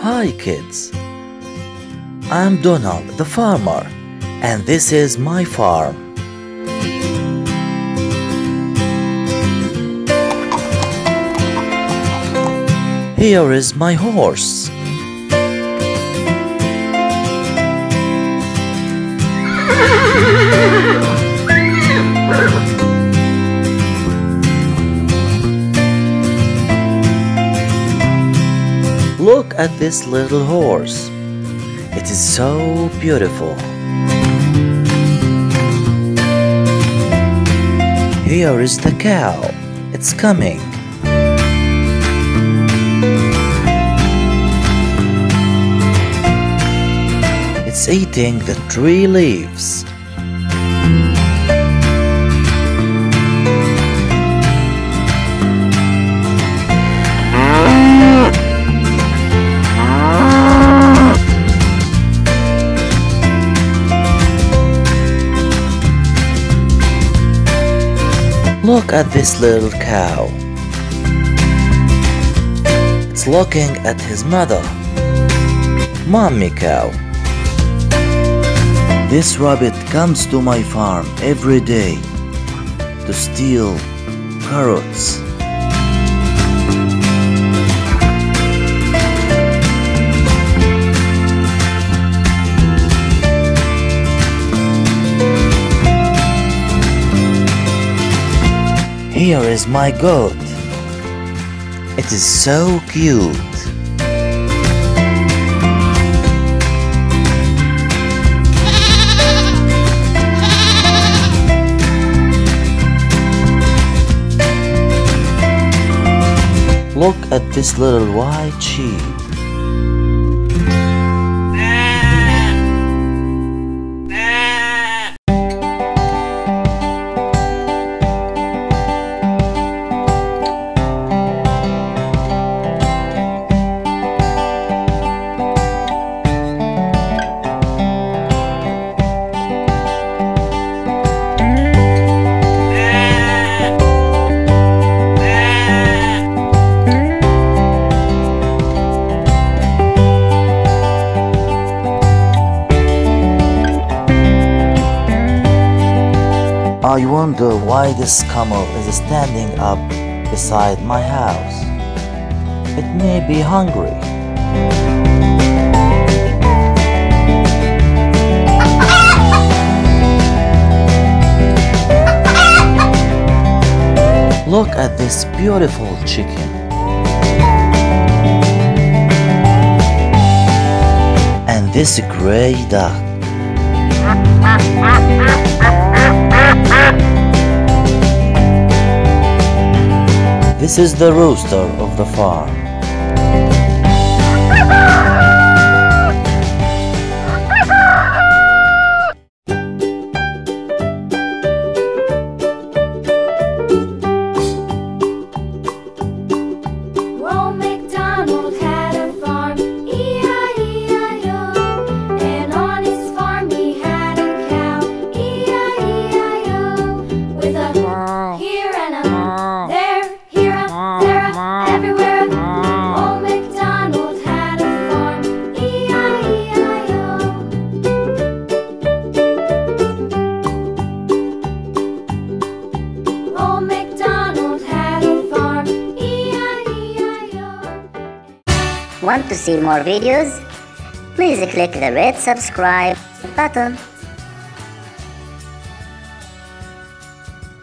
Hi kids, I'm Donald the farmer, and this is my farm. Here is my horse. Look at this little horse. It is so beautiful. Here is the cow. It's coming. It's eating the tree leaves. Look at this little cow. It's looking at his mother, Mommy cow. This rabbit comes to my farm every day to steal carrots. Here is my goat. It is so cute. Look at this little white sheep. I wonder why this camel is standing up beside my house. It may be hungry. Look at this beautiful chicken. And this gray duck. This is the rooster of the farm. Old MacDonald had a farm, E-I-E-I-O. And on his farm he had a cow, E-I-E-I-O. With a here and a there, everywhere. Old MacDonald had a farm, E-I-E-I-O. Old MacDonald had a farm, E-I-E-I-O. Want to see more videos? Please click the red subscribe button.